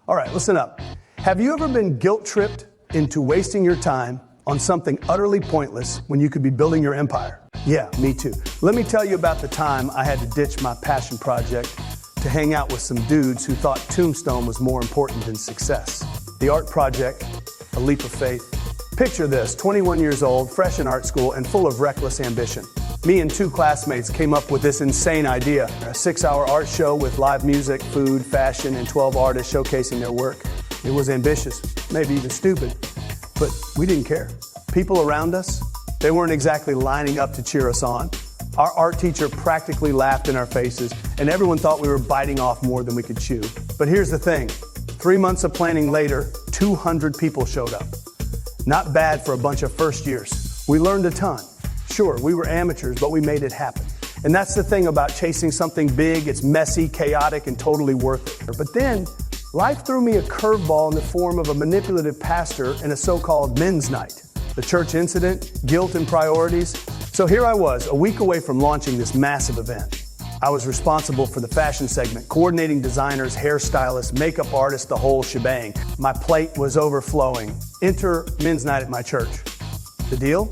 All right, listen up. Have you ever been guilt-tripped into wasting your time on something utterly pointless when you could be building your empire? Yeah, me too. Let me tell you about the time I had to ditch my passion project to hang out with some dudes who thought Tombstone was more important than success. The art project, a leap of faith. Picture this, 21 years old, fresh in art school, and full of reckless ambition. Me and two classmates came up with this insane idea, a 6-hour art show with live music, food, fashion, and 12 artists showcasing their work. It was ambitious, maybe even stupid, but we didn't care. People around us, they weren't exactly lining up to cheer us on. Our art teacher practically laughed in our faces, and everyone thought we were biting off more than we could chew. But here's the thing, 3 months of planning later, 200 people showed up. Not bad for a bunch of first years. We learned a ton. Sure, we were amateurs, but we made it happen. And that's the thing about chasing something big. It's messy, chaotic, and totally worth it. But then, life threw me a curveball in the form of a manipulative pastor and a so-called men's night. The church incident, guilt and priorities. So here I was, a week away from launching this massive event. I was responsible for the fashion segment, coordinating designers, hairstylists, makeup artists, the whole shebang. My plate was overflowing. Enter men's night at my church. The deal?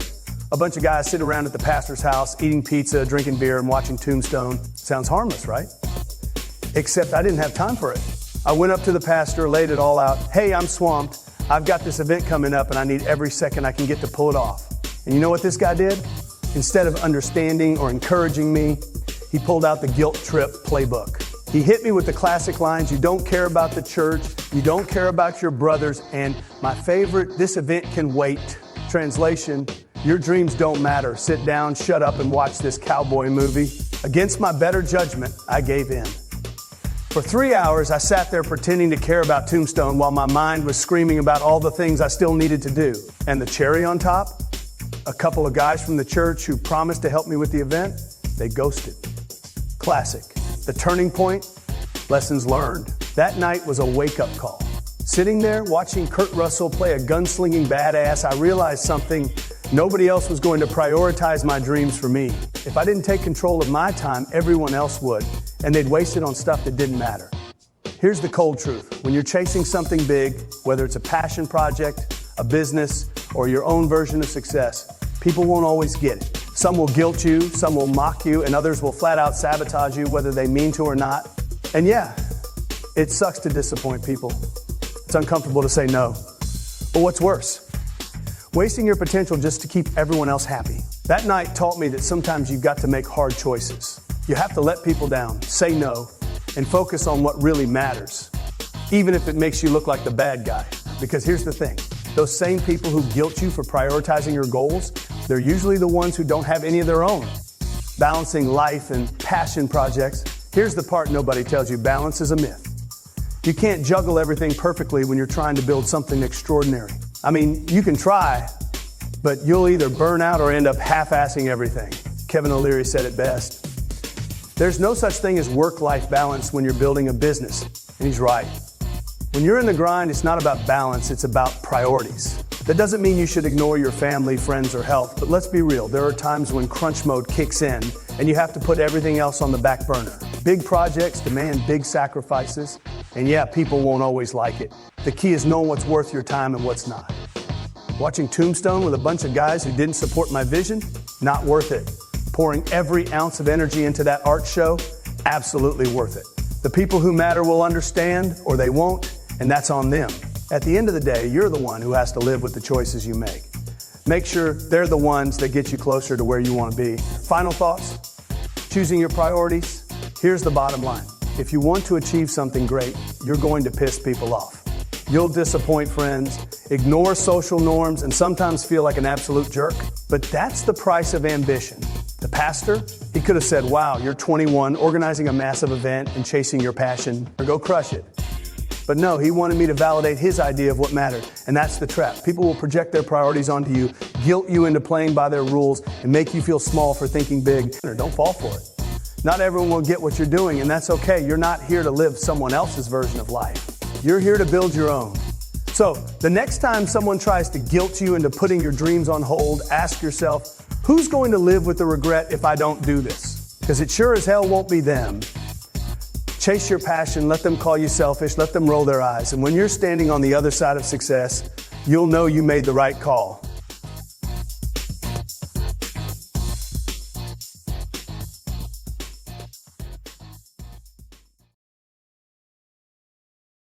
A bunch of guys sit around at the pastor's house, eating pizza, drinking beer, and watching Tombstone. Sounds harmless, right? Except I didn't have time for it. I went up to the pastor, laid it all out. Hey, I'm swamped. I've got this event coming up, and I need every second I can get to pull it off. And you know what this guy did? Instead of understanding or encouraging me, he pulled out the guilt trip playbook. He hit me with the classic lines, you don't care about the church, you don't care about your brothers, and my favorite, this event can wait. Translation, your dreams don't matter. Sit down, shut up, and watch this cowboy movie. Against my better judgment, I gave in. For 3 hours, I sat there pretending to care about Tombstone while my mind was screaming about all the things I still needed to do. And the cherry on top, a couple of guys from the church who promised to help me with the event, they ghosted. Classic. The turning point, lessons learned. That night was a wake-up call. Sitting there watching Kurt Russell play a gunslinging badass, I realized something. Nobody else was going to prioritize my dreams for me. If I didn't take control of my time, everyone else would, and they'd waste it on stuff that didn't matter. Here's the cold truth. When you're chasing something big, whether it's a passion project, a business, or your own version of success, people won't always get it. Some will guilt you, some will mock you, and others will flat out sabotage you, whether they mean to or not. And yeah, it sucks to disappoint people. It's uncomfortable to say no. But what's worse? Wasting your potential just to keep everyone else happy. That night taught me that sometimes you've got to make hard choices. You have to let people down, say no, and focus on what really matters, even if it makes you look like the bad guy. Because here's the thing, those same people who guilt you for prioritizing your goals, they're usually the ones who don't have any of their own. Balancing life and passion projects, here's the part nobody tells you, balance is a myth. You can't juggle everything perfectly when you're trying to build something extraordinary. I mean, you can try, but you'll either burn out or end up half-assing everything. Kevin O'Leary said it best. There's no such thing as work-life balance when you're building a business, and he's right. When you're in the grind, it's not about balance, it's about priorities. That doesn't mean you should ignore your family, friends, or health, but let's be real, there are times when crunch mode kicks in, and you have to put everything else on the back burner. Big projects demand big sacrifices, and yeah, people won't always like it. The key is knowing what's worth your time and what's not. Watching Tombstone with a bunch of guys who didn't support my vision? Not worth it. Pouring every ounce of energy into that art show? Absolutely worth it. The people who matter will understand, or they won't, and that's on them. At the end of the day, you're the one who has to live with the choices you make. Make sure they're the ones that get you closer to where you want to be. Final thoughts? Choosing your priorities? Here's the bottom line. If you want to achieve something great, you're going to piss people off. You'll disappoint friends, ignore social norms, and sometimes feel like an absolute jerk. But that's the price of ambition. The pastor, he could have said, wow, you're 21, organizing a massive event and chasing your passion, or go crush it. But no, he wanted me to validate his idea of what mattered, and that's the trap. People will project their priorities onto you, guilt you into playing by their rules, and make you feel small for thinking big. Don't fall for it. Not everyone will get what you're doing, and that's okay. You're not here to live someone else's version of life. You're here to build your own. So the next time someone tries to guilt you into putting your dreams on hold, ask yourself, who's going to live with the regret if I don't do this? Because it sure as hell won't be them. Chase your passion, let them call you selfish, let them roll their eyes. And when you're standing on the other side of success, you'll know you made the right call.